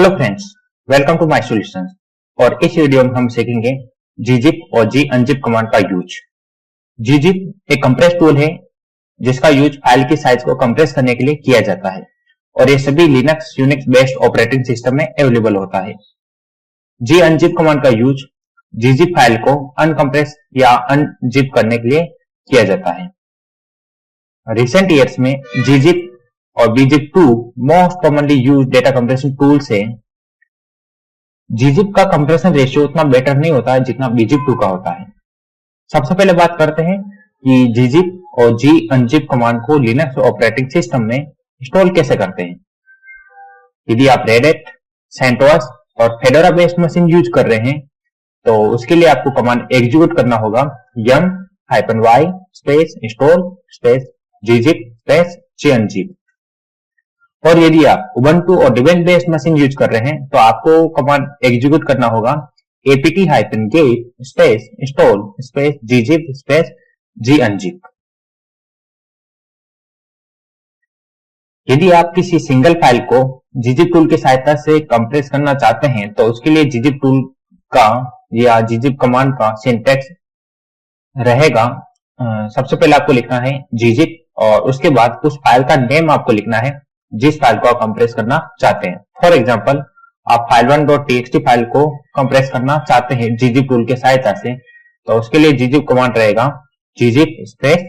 Hello friends, welcome to my solutions. और इस video में हम सीखेंगे gzip और g-unzip कमांड का यूज। gzip एक कंप्रेस टूल है जिसका यूज फाइल की साइज को कंप्रेस करने के लिए किया जाता है और ये सभी Linux Unix based operating system में अवेलेबल होता है। g-unzip कमांड का यूज gzip फाइल को अनकंप्रेस या अनजिप करने के लिए किया जाता है। रिसेंट ईयर्स में gzip और bzip2 most commonly use data compression tools है। gzip का कंप्रेशन रेशियो उतना बेटर नहीं होता है जितना bzip2 का होता है। सबसे पहले बात करते हैं कि gzip और g-unzip कमांड को लिनक्स ऑपरेटिंग सिस्टम में इंस्टॉल कैसे करते हैं। यदि आप रेड हैट, सेंटोस और फेडोरा बेस्ड मशीन यूज कर रहे हैं तो उसके लिए आपको कमांड एग्जीक्यूट करना होगा yum-y space install space gzip space g-unzip। और यदि आप उबंटू और डिवाइन बेस्ड मशीन यूज कर रहे हैं तो आपको कमांड एग्जीक्यूट करना होगा apt-get space install space gzip space g-unzip। यदि आप किसी सिंगल फाइल को gzip टूल की सहायता से कंप्रेस करना चाहते हैं तो उसके लिए gzip टूल का या gzip कमांड का सिंटैक्स रहेगा। सबसे पहले आपको लिखना है gzip और उसके बाद उस फाइल का नेम आपको लिखना है जिस फाइल को आप कंप्रेस करना चाहते हैं। फॉर एग्जांपल, आप file1.txt फाइल को कंप्रेस करना चाहते हैं gzip टूल के सहायता से तो उसके लिए gzip कमांड रहेगा gzip स्पेस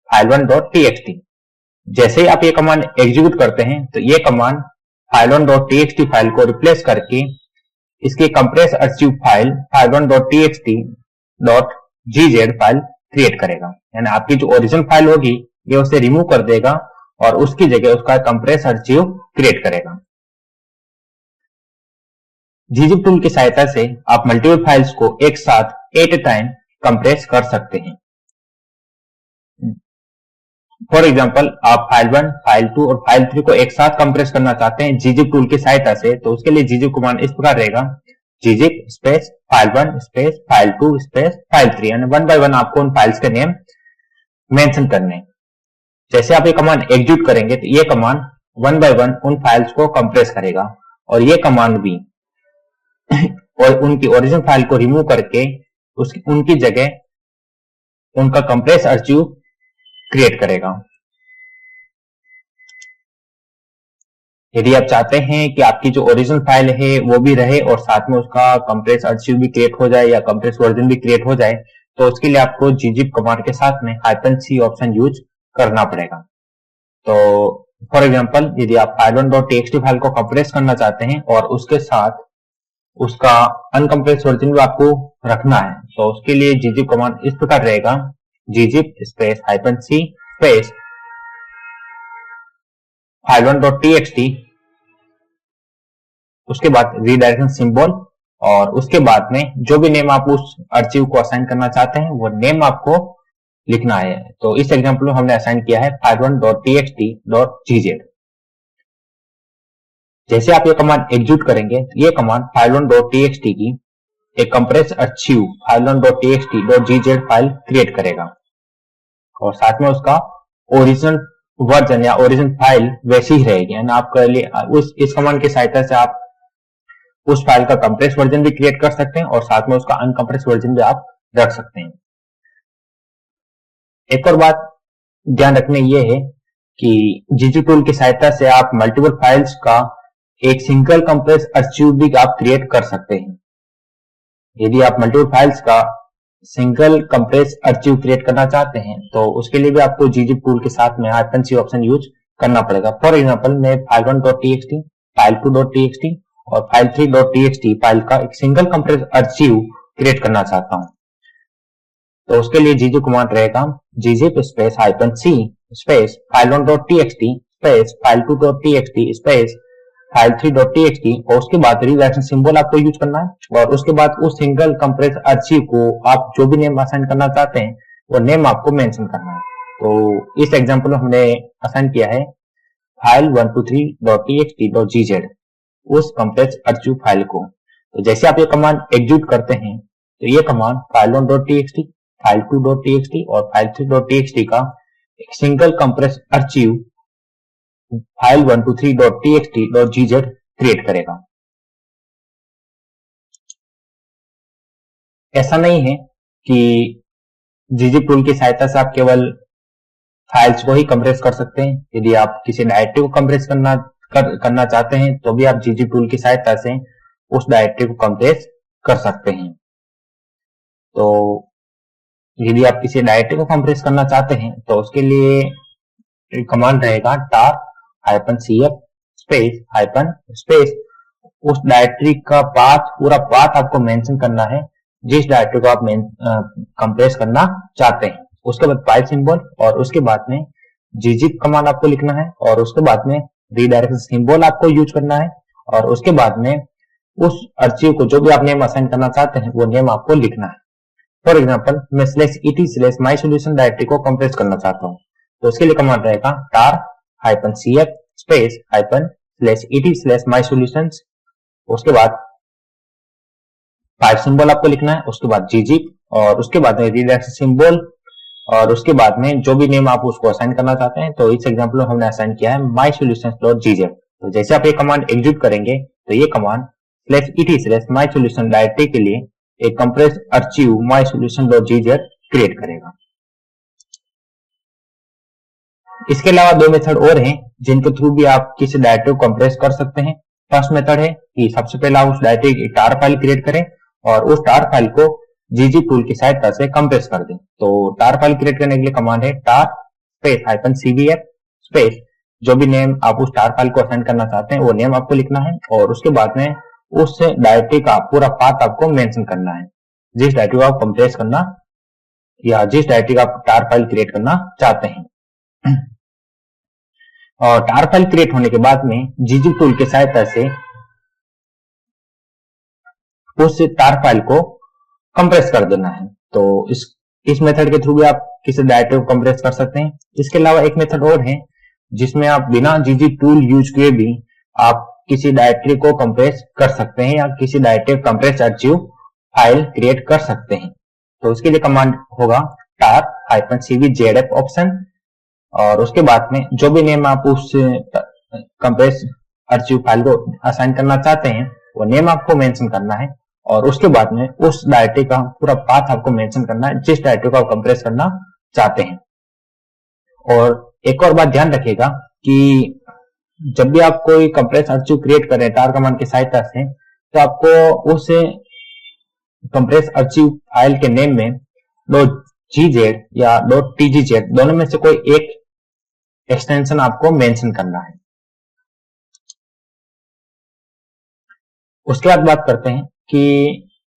file1.txt। जैसे ही आप ये कमांड एग्जीक्यूट करते हैं तो ये कमांड file1.txt फाइल को रिप्लेस करके इसके compress archive file file1.txt.gz file create करेगा। यानी आपकी जो ओरिजिनल फाइल होगी ये उसे रिमूव कर देगा और उसकी जगह उसका कंप्रेस आर्चिव क्रिएट करेगा। gzip टूल की सहायता से आप मल्टीपल फाइल्स को एक साथ एट ए टाइम कंप्रेस कर सकते हैं। फॉर एग्जांपल, आप फाइल1, फाइल2 और फाइल3 को एक साथ कंप्रेस करना चाहते हैं gzip टूल की सहायता से तो उसके लिए gzip कमांड इस प्रकार रहेगा gzip space file one space file two space file three. यानी वन बाय वन आपको उन फाइल्स के नेम मेंशन करने। जैसे आप ये कमांड एग्जीक्यूट करेंगे तो ये कमांड वन बाय वन उन फाइल्स को कंप्रेस करेगा और ये कमांड भी और उनकी ओरिजिनल फाइल को रिमूव करके उनकी जगह उनका कंप्रेस आर्चिव क्रिएट करेगा। यदि आप चाहते हैं कि आपकी जो ओरिजिनल फाइल है वो भी रहे और साथ में उसका कंप्रेस आर्चिव भी क्रिएट हो जाए या कंप्रेस वर्जन भी क्रिएट हो जाए तो उसके लिए आपको gzip कमांड के साथ में -c ऑप्शन यूज करना पड़ेगा। तो फॉर एग्जांपल, यदि आप file1.txt फाइल को कंप्रेस करना चाहते हैं और उसके साथ उसका अनकंप्रेस वर्जन भी आपको रखना है तो उसके लिए gzip कमांड इस प्रकार रहेगा gzip space -c space file1.txt, उसके बाद रीडायरेक्शन सिंबल और उसके बाद में जो भी नेम आप उस आर्चिव को असाइन करना चाहते हैं वो नेम आपको लिखना है। तो इस एग्जांपल में हमने असाइन किया है file1.txt.gz। जैसे आप ये कमांड एग्जीक्यूट करेंगे तो ये कमांड file1.txt की एक compress archive file1.txt.gz file create करेगा और साथ में उसका ओरिजिनल वर्जन या ओरिजिनल फाइल वैसी ही रहेगी। यानी आपके लिए इस कमांड की सहायता से आप उस फाइल का कंप्रेस वर्जन भी क्रिएट कर सकते हैं और साथ में उसका अनकंप्रेस वर्जन भी आप रख सकते हैं। एक और बात ध्यान रखने ये है कि gzip टूल की सहायता से आप मल्टीपल फाइल्स का एक सिंगल कंप्रेस आर्चिव भी आप क्रिएट कर सकते हैं। यदि आप मल्टीपल फाइल्स का सिंगल कंप्रेस आर्चिव क्रिएट करना चाहते हैं तो उसके लिए भी आपको gzip टूल के साथ में -c ऑप्शन यूज करना पड़ेगा। फॉर एग्जांपल, मैं file1.txt, file2.txt और file3.txt फाइल का एक सिंगल कंप्रेस आर्चिव क्रिएट करना चाहता हूं तो उसके लिए gzip कमांड रहेगा gzip space -c space file1.txt space file2.txt space file3.txt और उसके बाद रीडायरेक्शन सिंबल आपको यूज करना है और उसके बाद उस सिंगल कंप्रेस आर्चिव को आप जो भी नेम असाइन करना चाहते हैं वो नेम आपको मेंशन करना है। तो इस एग्जांपल में हमने असाइन किया है file123.txt.gz उस कंप्रेस आर्चिव फाइल को। तो जैसे आप ये कमांड एग्जीक्यूट करते हैं तो ये कमांड file1.txt, file2.txt और file3.txt का एक single compress archive file123.txt.gz create करेगा। ऐसा नहीं है कि gzip टूल की सहायता से आप केवल फाइल्स को ही कंप्रेस कर सकते हैं। यदि आप किसी डायरेक्टरी को कंप्रेस करना चाहते हैं तो भी आप gzip टूल की सहायता से उस डायरेक्टरी को कंप्रेस कर सकते हैं। तो यदि आप किसी डायरेक्टरी को कंप्रेस करना चाहते हैं तो उसके लिए कमांड रहेगा tar-cf स्पेस उस डायरेक्टरी का पूरा पाथ आपको मेंशन करना है जिस डायरेक्टरी को आप कंप्रेस करना चाहते हैं। उसके बाद फाइल सिंबल और उसके बाद में gzip कमांड आपको लिखना है और उसके बाद में रीडायरेक्शन सिंबल आपको यूज करना है और उसके बाद में उस आर्चिव को जो भी आप नेम असाइन करना चाहते हैं वो नेम आपको लिखना है। फॉर एग्जांपल मैं /et/mysolution डायरेक्टरी को कंप्रेस करना चाहता हूं तो उसके लिए कमांड रहेगा tar-cf /et/mysolution। उसके बाद फाइल सिंबल आपको लिखना है, उसके बाद gzip और उसके बाद में रीडायरेक्शन सिंबल और उसके बाद में जो भी नेम आप उसको असाइन करना चाहते हैं। तो इस एग्जांपल में हमने असाइन किया है mysolutions.gz। तो जैसे आप ये कमांड एग्जीक्यूट करेंगे तो ये कमांड /et/mysolution डायरेक्टरी के लिए एक कंप्रेस आर्चिव mysolution.gz क्रिएट करेगा। इसके अलावा दो मेथड और हैं जिनके थ्रू भी आप किसी डायरेक्टरी को कंप्रेस कर सकते हैं। फर्स्ट मेथड है कि सबसे पहले आप उस डायरेक्टरी की टार फाइल क्रिएट करें और उस टार फाइल को gzip टूल की सहायता से कंप्रेस कर दें। तो टार फाइल क्रिएट करने के लिए कमांड है tar-cvf जो भी नेम आप उस टार फाइल को असाइन करना चाहते हैं वो नेम आपको लिखना है और उसके बाद में उस डायरेक्टरी का पूरा पाथ आपको मेंशन करना है जिस डायरेक्टरी को आप कंप्रेस करना या जिस डायरेक्टरी का आप टार फाइल क्रिएट करना चाहते हैं। और टार फाइल क्रिएट होने के बाद में gzip टूल की सहायता से उस टार फाइल को कंप्रेस कर देना है। तो इस मेथड के थ्रू भी आप किसी डायरेक्टरी को कंप्रेस कर सकते हैं। इसके अलावा एक मेथड और है जिसमें आप बिना gzip टूल यूज किए भी आप किसी डायरेक्टरी को कंप्रेस कर सकते हैं या किसी directory compress archive file create कर सकते हैं। तो उसके लिए कमांड होगा tar-cvzf ऑप्शन और उसके बाद में जो भी नेम आप उस कंप्रेस आर्चिव फाइल को असाइन करना चाहते हैं वो नेम आपको मेंशन करना है और उसके बाद में उस डायरेक्टरी का पूरा पाथ आपको मेंशन करना है जिस डायरेक्टरी को आप कंप्रेस करना चाहते हैं। और एक और बात ध्यान रखिएगा कि जब भी आप कोई कंप्रेस आर्चिव क्रिएट करें टार कमांड की सहायता से तो आपको उस कंप्रेस आर्चिव फाइल के नेम में .gz या .tgz दोनों में से कोई एक एक्सटेंशन आपको मेंशन करना है। उसके बाद बात करते हैं कि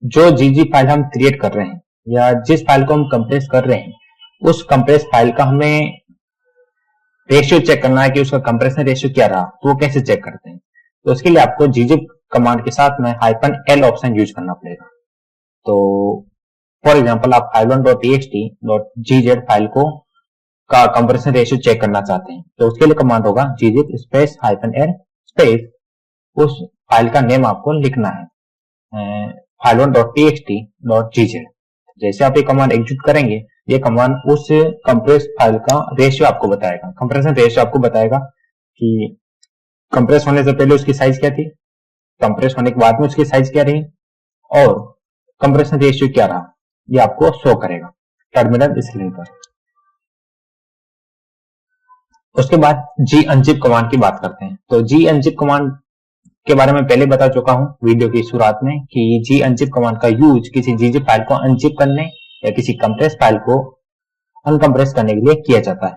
जो gzip फाइल हम क्रिएट कर रहे हैं या जिस फाइल को हम कंप्रेस कर रहे हैं उस कंप्रेस फाइल का हमें रेशियो चेक करना है कि उसका कंप्रेशन रेशियो क्या रहा। तो वो कैसे चेक करते हैं? तो उसके लिए आपको gzip कमांड के साथ में -l ऑप्शन यूज करना पड़ेगा। तो फॉर एग्जांपल आप file1.txt.gz फाइल को का कंप्रेशन रेशियो चेक करना चाहते हैं तो उसके लिए कमांड होगा gzip -l उस फाइल का नेम आपको लिखना है file1.txt.gz। जैसे आप ये कमांड एग्जीक्यूट करेंगे ये कमांड उस कंप्रेस फाइल का रेशियो आपको बताएगा, कंप्रेशन रेशियो आपको बताएगा कि कंप्रेस होने से पहले उसकी साइज क्या थी, कंप्रेस होने के बाद में उसकी साइज क्या रही और कंप्रेशन रेशियो क्या रहा, ये आपको शो करेगा टर्मिनल स्क्रीन पर। उसके बाद gzip कमांड की बात करते हैं। तो gzip कमांड के बारे में पहले बता चुका हूं वीडियो की शुरुआत में कि gzip कमांड का यूज किसी gzip फाइल को अनजिप करने या किसी कंप्रेस फाइल को अनकंप्रेस करने के लिए किया जाता है।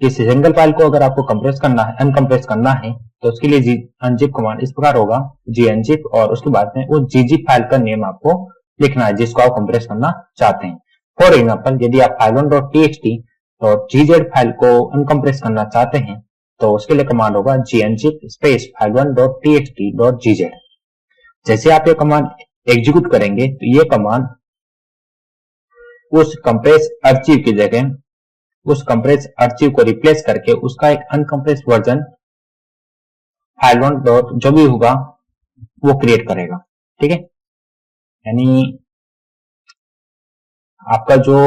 किसी सिंगल फाइल को अगर आपको कंप्रेस करना है, अनकंप्रेस करना है तो उसके लिए अनजिप कमांड इस प्रकार होगा gzip और उसके बाद में उस gzip फाइल का नेम आपको लिखना है जिसको आप कंप्रेस करना चाहते हैं। फॉर एग्जांपल यदि आप file1.txt.gz फाइल को अनकंप्रेस करना चाहते हैं तो उसके लिए कमांड होगा gzip file1.txt.gz। जैसे आप ये कमांड एग्जीक्यूट करेंगे तो ये कमांड उस कंप्रेस आर्चिव की जगह उस कंप्रेस आर्चिव को रिप्लेस करके उसका एक अनकंप्रेस वर्जन file1 जो भी होगा वो क्रिएट करेगा। ठीक है, यानी आपका जो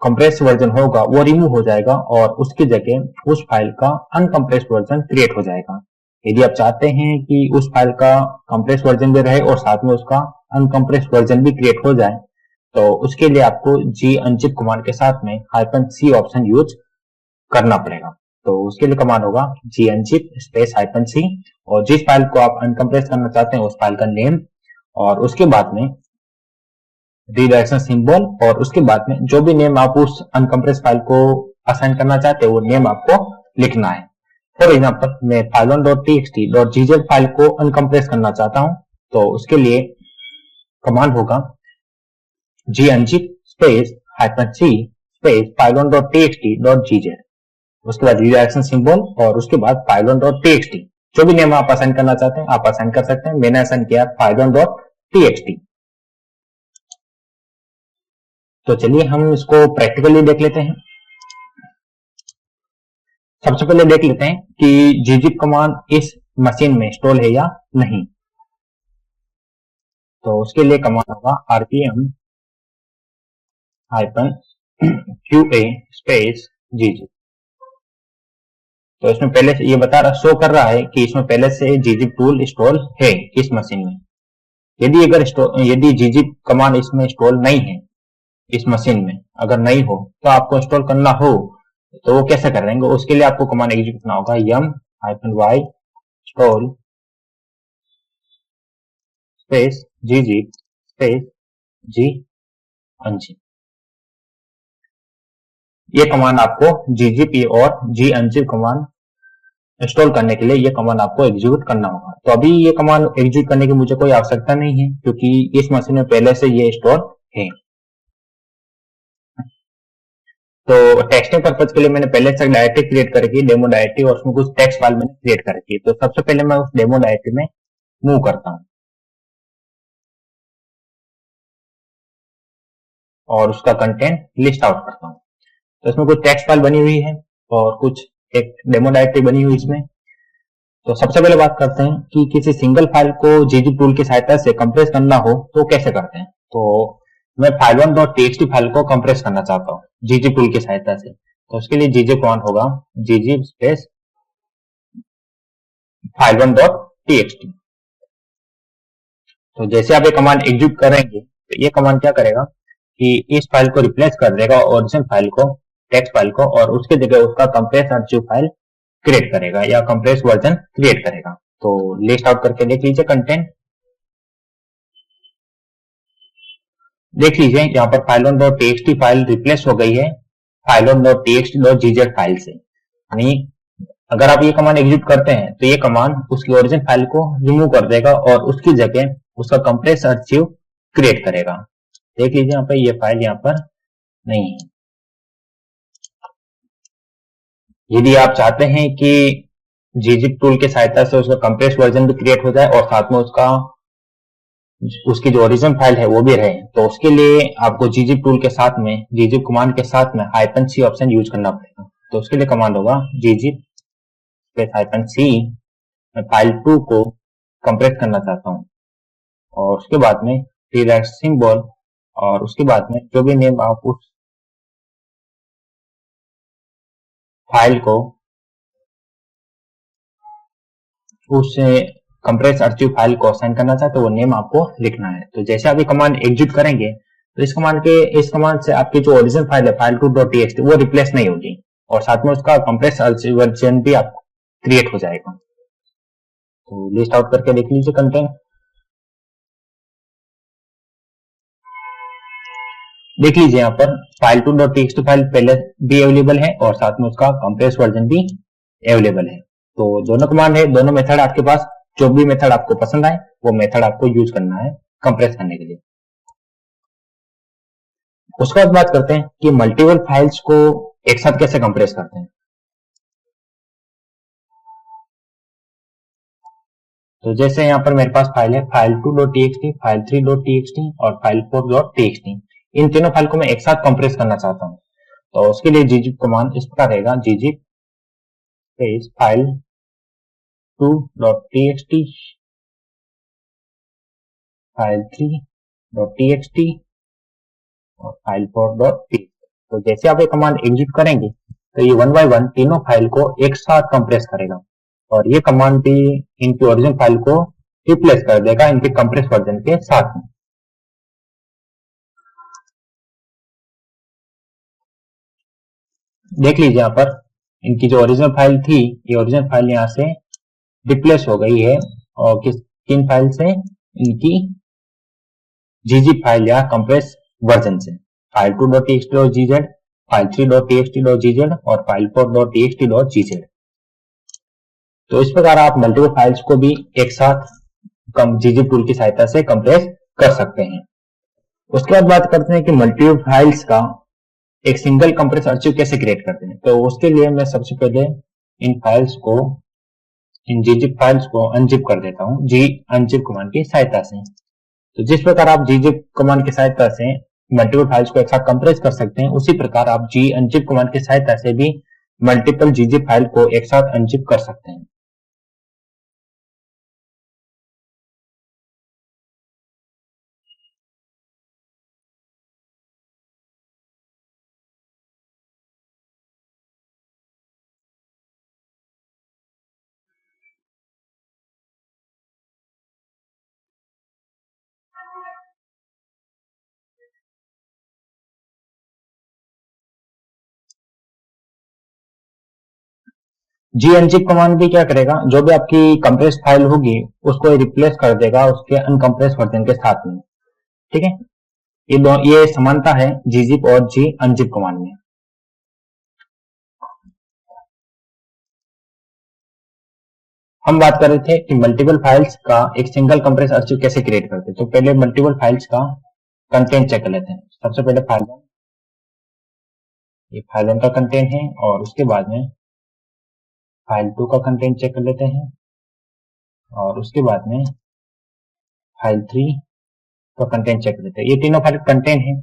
कंप्रेस वर्जन होगा वो रिमूव हो जाएगा और उसकी जगह उस फाइल का अनकंप्रेस वर्जन क्रिएट हो जाएगा। यदि आप चाहते हैं कि उस फाइल का कंप्रेस वर्जन भी रहे और साथ में उसका अनकंप्रेस वर्जन भी क्रिएट हो जाए, तो उसके लिए आपको जी अनजिप कमांड के साथ में -c ऑप्शन यूज करना पड़ेगा। तो उसके लिए कमांड होगा जी अनजिप स्पेस -c, और जिस फाइल को आप अनकंप्रेस करना चाहते हैं उस फाइल का नेम, और उसके बाद में रिडायरेक्शन सिंबल, और उसके बाद में जो भी नेम आप उस अनकंप्रेस फाइल को असाइन करना चाहते हैं वो नेम आपको लिखना है। फॉर एग्जांपल मैं file1.txt.gz फाइल को अनकंप्रेस करना चाहता हूं, तो उसके लिए कमांड होगा G unzip space -c space file1.txt.gz, उसके बाद रिडायरेक्शन सिंबल, और उसके बाद file1.txt। जो भी नेम आप असाइन करना चाहते हैं आप असाइन कर सकते हैं। मैंने असाइन किया file1.txt। तो चलिए हम इसको प्रैक्टिकली देख लेते हैं। सबसे पहले देख लेते हैं कि gzip कमांड इस मशीन में इंस्टॉल है या नहीं। तो उसके लिए कमांड होगा rpm -qa स्पेस gzip। तो इसमें पहले से ये शो कर रहा है कि इसमें पहले से gzip टूल इंस्टॉल है इस मशीन में। यदि gzip कमांड इसमें इंस्टॉल नहीं है, इस मशीन में अगर नहीं हो, तो आपको इंस्टॉल करना हो तो वो कैसे करेंगे, उसके लिए आपको कमांड एग्जीक्यूट करना होगा yum-y install space gzip space g unzip। ये कमांड आपको gzip और g unzip कमांड इंस्टॉल करने के लिए ये कमांड आपको एग्जीक्यूट करना होगा। तो अभी ये कमांड एग्जीक्यूट करने की मुझे कोई आवश्यकता नहीं है क्योंकि इस मशीन में पहले से ये इंस्टॉल है। तो टेक्सटिंग पर्पज के लिए मैंने पहले से डायरेक्टरी क्रिएट करके डेमो डायरेक्टरी, और उसमें कुछ टेक्स्ट फाइल मैंने क्रिएट कर रखी है। तो सबसे पहले मैं उस डेमो डायरेक्टरी में मूव करता हूं और उसका कंटेंट लिस्ट आउट करता हूं। तो इसमें कुछ टेक्स्ट फाइल बनी हुई है और कुछ एक डेमो डायरेक्टरी बनी हुई इसमें। तो सबसे पहले बात करते हैं कि किसी सिंगल फाइल को gzip टूल की सहायता से कंप्रेस करना हो तो कैसे करते हैं। तो मैं file1.txt फाइल को कंप्रेस करना चाहता हूँ gzip टूल की सहायता से। तो उसके लिए gzip कमांड होगा gzip स्पेस file1.txt। तो जैसे आप ये कमांड एग्जीक्यूट करेंगे तो ये कमांड क्या करेगा कि इस फाइल को रिप्लेस कर देगा ओरिजिनल फाइल को, टेक्स्ट फाइल को, और उसके जगह उसका कंप्रेस आर्चिव फाइल क्रिएट करेगा या कंप्रेस वर्जन क्रिएट करेगा। तो लिस्ट आउट करके देख लीजिए कंटेंट। देख लीजिए यहाँ पर file1.txt फाइल रिप्लेस हो गई है file1.txt.gz फाइल से। यानी अगर आप ये कमांड एग्जीक्यूट करते हैं तो ये कमांड उसकी ओरिजिनल फाइल को रिमूव कर देगा और उसकी जगह उसका कंप्रेस आर्चिव क्रिएट करेगा। देख लीजिए यहाँ पर ये फाइल यहाँ पर नहीं है। यदि आप चाहते हैं कि gzip टूल की सहायता से उसका कंप्रेस वर्जन भी क्रिएट हो जाए और साथ में उसकी जो ओरिजिनल फाइल है वो भी रहे, तो उसके लिए आपको gzip टूल के साथ में gzip कमांड के साथ में -c ऑप्शन यूज करना पड़ेगा। तो उसके लिए कमांड होगा gzip स्पेस -c। मैं फाइल 2 को कंप्रेस करना चाहता हूँ और उसके बाद में रिडायरेक्शन सिंबल, और उसके बाद में जो भी नेम आप उस फाइल को उस कंप्रेस आर्चिव फाइल को असाइन करना चाहते हो वो नेम आपको लिखना है। तो जैसे आप ये कमांड एग्जीक्यूट करेंगे तो इस कमांड से आपकी जो ओरिजिनल फाइल है file2.txt वो रिप्लेस नहीं होगी और साथ में उसका कंप्रेस आर्चिव वर्जन भी आपको क्रिएट हो जाएगा। तो लिस्ट आउट करके देख लीजिए कंटेंट। देख लीजिए यहाँ पर file2.txt फाइल पहले भी अवेलेबल है और साथ में उसका कंप्रेस वर्जन भी अवेलेबल है। तो दोनों कमांड है, दोनों मेथड आपके पास, जो भी मेथड आपको पसंद आए वो मेथड आपको यूज करना है कंप्रेस करने के लिए। उसके बाद बात करते हैं कि मल्टीपल फाइल्स को एक साथ कैसे कंप्रेस करते हैं। तो जैसे यहाँ पर मेरे पास फाइल है file2.txt, file3.txt और file4.txt। इन तीनों फाइल को मैं एक साथ कंप्रेस करना चाहता हूँ। तो उसके लिए gzip कमांड इस प्रकार रहेगा gzip स्पेस file2.txt, file3.txt और file4.txt। तो जैसे आप ये कमांड एग्जीक्यूट करेंगे तो ये 1 बाय 1 तीनों फाइल को एक साथ कंप्रेस करेगा और ये कमांड भी इनकी ओरिजिनल फाइल को रिप्लेस कर देगा इनके कंप्रेस वर्जन के साथ में। देख लीजिए यहाँ पर इनकी जो ओरिजिनल फाइल थी, ये ओरिजिनल फाइल यहाँ से रिप्लेस हो गई है, और किन फाइल से, इनकी gzip फाइल या कंप्रेस वर्जन से, file2.txt.gz, file3.txt.gz और file4.txt.gz। तो इस प्रकार आप मल्टीपल फाइल्स को भी एक साथ gzip टूल की सहायता से कंप्रेस कर सकते हैं। उसके बाद बात करते हैं कि मल्टीपल फाइल्स का एक सिंगल कंप्रेस आर्चिव कैसे क्रिएट करते हैं। तो उसके लिए मैं सबसे पहले इन gzip फाइल्स को अनजिप कर देता हूं unzip कमांड की सहायता से। तो जिस प्रकार आप gzip कमांड की सहायता से मल्टीपल फाइल्स को एक साथ कंप्रेस कर सकते हैं, उसी प्रकार आप unzip कमांड की सहायता से भी मल्टीपल gzip फाइल को एक साथ अनजिप कर सकते हैं। unzip कमांड भी क्या करेगा, जो भी आपकी कंप्रेस फाइल होगी उसको रिप्लेस कर देगा उसके अनकंप्रेस वर्जन के साथ में। ठीक है, ये समानता है gzip और unzip कमांड में। हम बात कर रहे थे कि मल्टीपल फाइल्स का एक सिंगल कंप्रेस आर्चिव कैसे क्रिएट करते हैं। तो पहले मल्टीपल फाइल्स का कंटेंट चेक कर लेते हैं। सबसे पहले फाइल 1, ये फाइल 1 का कंटेंट है, और उसके बाद में फाइल 2 का कंटेंट चेक कर लेते हैं, और उसके बाद में फाइल 3 का कंटेंट चेक कर लेते हैं। ये तीनों फाइल कंटेंट है।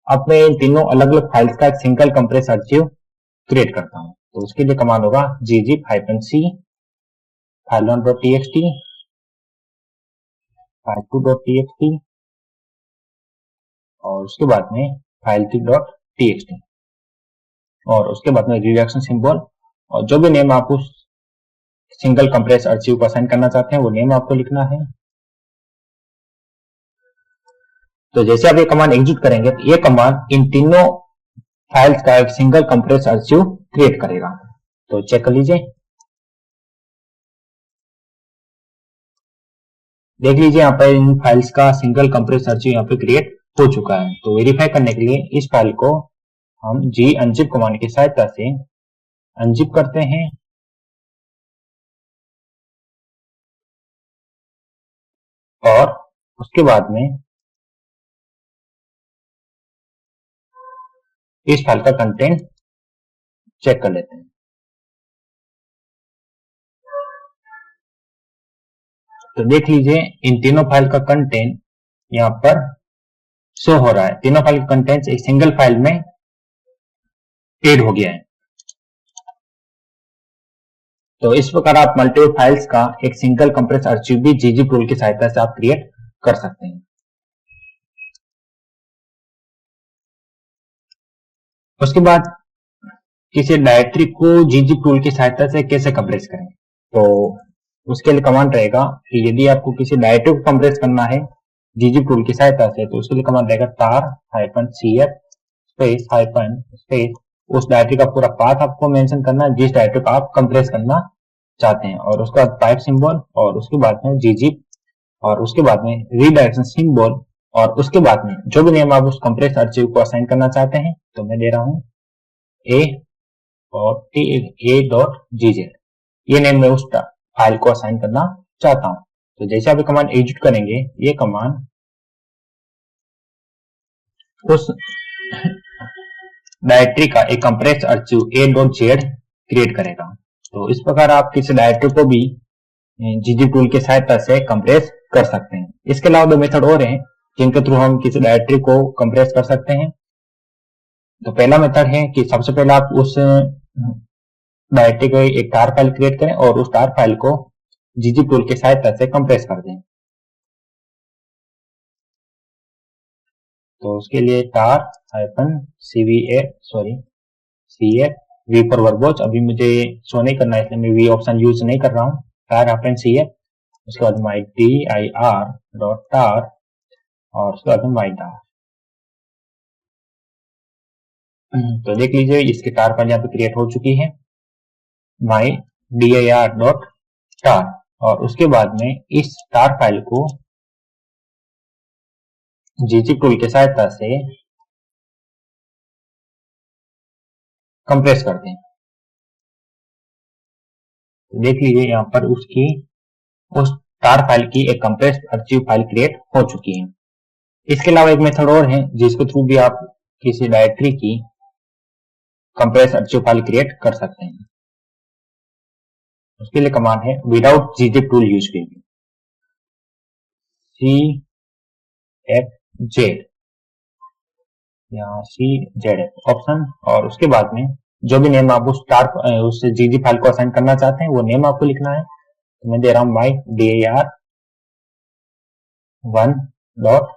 अब मैं इन तीनों अलग अलग फाइल्स का एक सिंगल कंप्रेस आर्चिव क्रिएट करता हूं। तो उसके लिए कमांड होगा gzip-c file1.txt, file2.txt और उसके बाद में file3.txt और उसके बाद में रिडक्शन सिंबल, और जो भी नेम आप उस सिंगल कंप्रेस आर्चिव को असाइन करना चाहते हैं वो नेम आपको लिखना है। तो जैसे आप ये कमांड एग्जीक्यूट करेंगे तो ये कमांड इन तीनों फाइल्स का एक सिंगल कंप्रेस आर्चिव क्रिएट करेगा। तो चेक कर लीजिए, देख लीजिए यहाँ पर इन फाइल्स का सिंगल कंप्रेस आर्चिव यहाँ पे क्रिएट हो चुका है। तो वेरीफाई करने के लिए इस फाइल को हम unzip कमांड की सहायता से अनजिप करते हैं, और उसके बाद में इस फाइल का कंटेंट चेक कर लेते हैं। तो देख लीजिए इन तीनों फाइल का कंटेंट यहाँ पर शो हो रहा है। तीनों फाइल का कंटेंट एक सिंगल फाइल में एड हो गया है। तो इस प्रकार आप मल्टीपल फाइल्स का एक सिंगल कंप्रेस आर्चिव भी gzip टूल की सहायता से आप क्रिएट कर सकते हैं। उसके बाद किसी डायरेक्टरी को gzip टूल की सहायता से कैसे कंप्रेस करें। तो उसके लिए कमांड रहेगा कि यदि आपको किसी डायरेक्टरी को कंप्रेस करना है gzip टूल की सहायता से, तो उसके लिए कमांड रहेगा tar-cf स्पेस हाइफन स्पेस उस डायरेक्टरी का पूरा पाथ आपको मेंशन करना है जिस डायरेक्टरी को आप कंप्रेस करना चाहते हैं, और उसके बाद पाइप सिंबल, और उसके बाद में gzip, और उसके बाद में रीडायरेक्शन सिंबल, और उसके बाद में जो भी नेम आप उस कंप्रेस आर्चिव को असाइन करना चाहते हैं। तो मैं दे रहा हूं a और a.gz, ये नेम मैं उस फाइल को असाइन करना चाहता हूं। तो जैसे आप ये कमांड एग्जीक्यूट करेंगे, ये कमांड उस डायरेक्टरी का एक कंप्रेस आर्चिव a.z क्रिएट करेगा। तो इस प्रकार आप किसी डायरेक्टरी को भी gzip टूल की सहायता से कंप्रेस कर सकते हैं। इसके अलावा दो मेथड और हैं जिनके थ्रू हम किसी डायरेक्टरी को कंप्रेस कर सकते हैं। तो पहला मेथड है कि सबसे पहले आप उस डायरेक्टरी को एक tar फाइल क्रिएट करें और उस tar फाइल को gzip टूल की सहायता से कंप्रेस कर दें। तो उसके लिए tar-cf वी फॉर वर्बोच, अभी मुझे शो नहीं करना है इसलिए मैं वी ऑप्शन यूज नहीं कर रहा हूँ। टार रेफरेंस ही है, उसके बाद माई dir डॉट टार और उसके बाद माई डार। तो देख लीजिए इसकी टार फाइल यहाँ पे क्रिएट हो चुकी है, माई dir डॉट टार। और उसके बाद में इस टार फाइल को gzip टूल की सहायता से कंप्रेस करते हैं। तो देख लीजिए यहाँ पर उस टार फाइल की एक कंप्रेस आर्चिव फाइल क्रिएट हो चुकी है। इसके अलावा एक मेथड और है जिसके थ्रू भी आप किसी डायरेक्टरी की कंप्रेस आर्चिव फाइल क्रिएट कर सकते हैं। उसके लिए कमांड है विदाउट gzip टूल यूज कीजिए, cfz या czf ऑप्शन, और उसके बाद में जो भी नेम आप उस gzip फाइल को असाइन करना चाहते हैं वो नेम आपको लिखना है। तो मैं दे रहा हूं माई dir 1 डॉट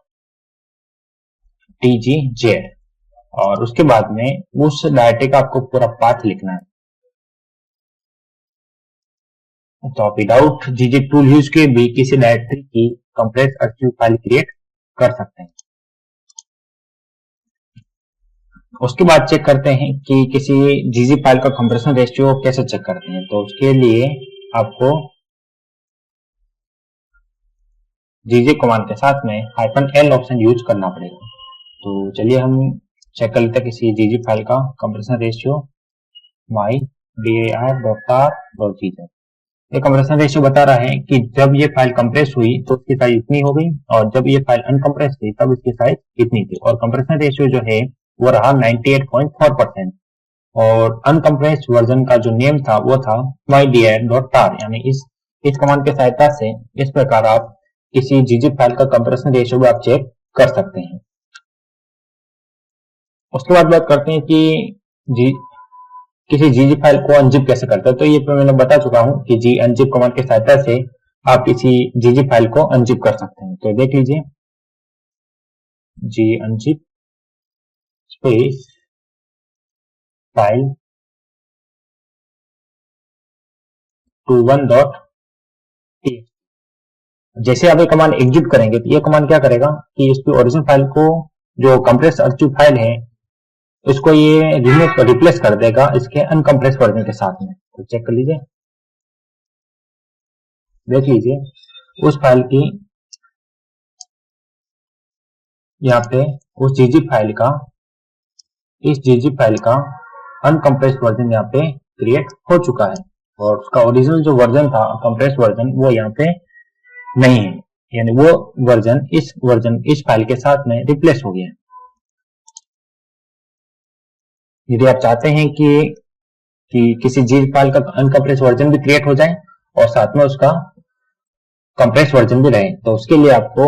tgz, और उसके बाद में उस डायरेक्टरी का आपको पूरा पाथ लिखना है। तो आप विदाउट gzip टूल यूज के भी किसी डायरेक्टरी की कंप्रेस आर्चिव फाइल क्रिएट कर सकते हैं। उसके बाद चेक करते हैं कि किसी gzip फाइल का कंप्रेशन रेशियो कैसे चेक करते हैं। तो उसके लिए आपको gzip कमांड के साथ में -l ऑप्शन यूज करना पड़ेगा। तो चलिए हम चेक कर लेते हैं किसी gzip फाइल का कंप्रेशन रेशियो, माई dir.tar.gz। ये कंप्रेशन रेशियो बता रहा है कि जब ये फाइल कंप्रेस हुई तो इसकी साइज इतनी हो गई, और जब ये फाइल अनकंप्रेस थी तब इसकी साइज इतनी थी। और कंप्रेशन रेशियो जो है वो रहा 98.4%, और अनकंप्रेस वर्जन का जो नेम था वो था mydir.tar। यानी इस कमांड के सहायता से इस प्रकार आप किसी gzip फाइल का कंप्रेशन रेशियो भी आप चेक कर सकते हैं। उसके बाद बात करते हैं कि किसी gzip फाइल को अनजिप कैसे करते हैं। तो ये मैंने बता चुका हूं कि gunzip कमांड की सहायता से आप किसी gzip फाइल को अनजिप कर सकते हैं। तो देख लीजिए gunzip स्पेस फाइल 21.txt। जैसे आप ये कमांड एग्जीक्यूट करेंगे तो ये कमांड क्या करेगा कि इसकी ओरिजिनल फाइल को, जो कंप्रेस आर्चिव फाइल है, इसको ये रिप्लेस कर देगा इसके अनकंप्रेस वर्जन के साथ में। तो चेक कर लीजिए, देख लीजिए उस फाइल की यहाँ पे उस gzip फाइल का, इस gzip फाइल का अनकंप्रेस वर्जन यहाँ पे क्रिएट हो चुका है, और उसका ओरिजिनल जो वर्जन था कंप्रेस वर्जन वो यहाँ पे नहीं है, यानी वो वर्जन इस फाइल के साथ में रिप्लेस हो गया है। यदि आप चाहते हैं कि किसी gzip फाइल का अनकंप्रेस वर्जन भी क्रिएट हो जाए और साथ में उसका कंप्रेस वर्जन भी रहे, तो उसके लिए आपको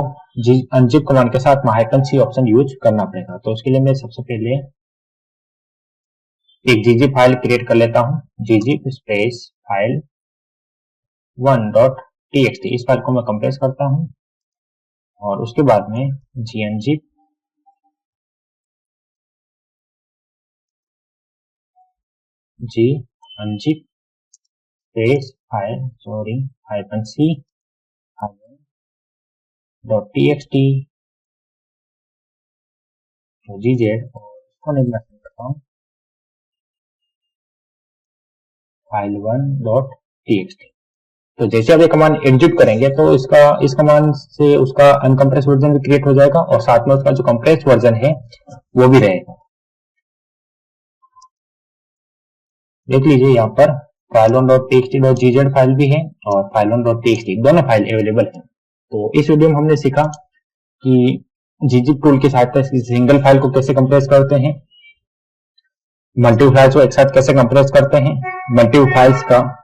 unzip कमांड के साथ में -c ऑप्शन यूज करना पड़ेगा। तो उसके लिए मैं सबसे पहले एक gzip फाइल क्रिएट कर लेता हूं, gzip स्पेस फाइल 1.txt। इस फाइल को मैं कंप्रेस करता हूं, और उसके बाद में gunzip space file -c .txt gz, और इसको मैं करता हूं फाइल 1.txt। तो जैसे आप ये कमांड एग्जीक्यूट करेंगे तो इस कमांड से उसका अनकंप्रेस वर्जन भी क्रिएट हो जाएगा, और साथ में उसका जो कंप्रेस वर्जन है वो भी रहेगा। देख लीजिए यहाँ पर file1.txt.gz फाइल भी है और file1.txt दोनों फाइल अवेलेबल है। तो इस वीडियो में हमने सीखा कि gzip टूल की सहायता से सिंगल फाइल को कैसे कंप्रेस करते हैं, मल्टीपल फाइल्स को एक साथ कैसे कंप्रेस करते हैं, मल्टीपल फाइल्स का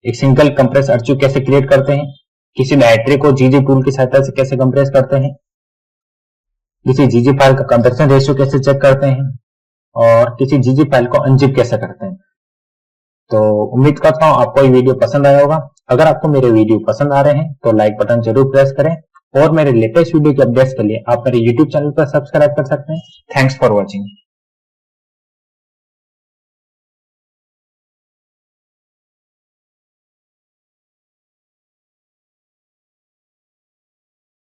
एक सिंगल कंप्रेस आर्चिव कैसे क्रिएट करते हैं, किसी डायरेक्टरी को gzip टूल की सहायता से कैसे कंप्रेस करते हैं, किसी gzip फाइल का कंप्रेशन रेशियो कैसे चेक करते हैं, और किसी gzip फाइल को अनजिप कैसे करते हैं। तो उम्मीद करता हूं आपको ये वीडियो पसंद आया होगा। अगर आपको मेरे वीडियो पसंद आ रहे हैं तो लाइक बटन जरूर प्रेस करें, और मेरे लेटेस्ट वीडियो के अपडेट्स के लिए आप मेरे YouTube चैनल पर सब्सक्राइब कर सकते हैं। Thanks for watching.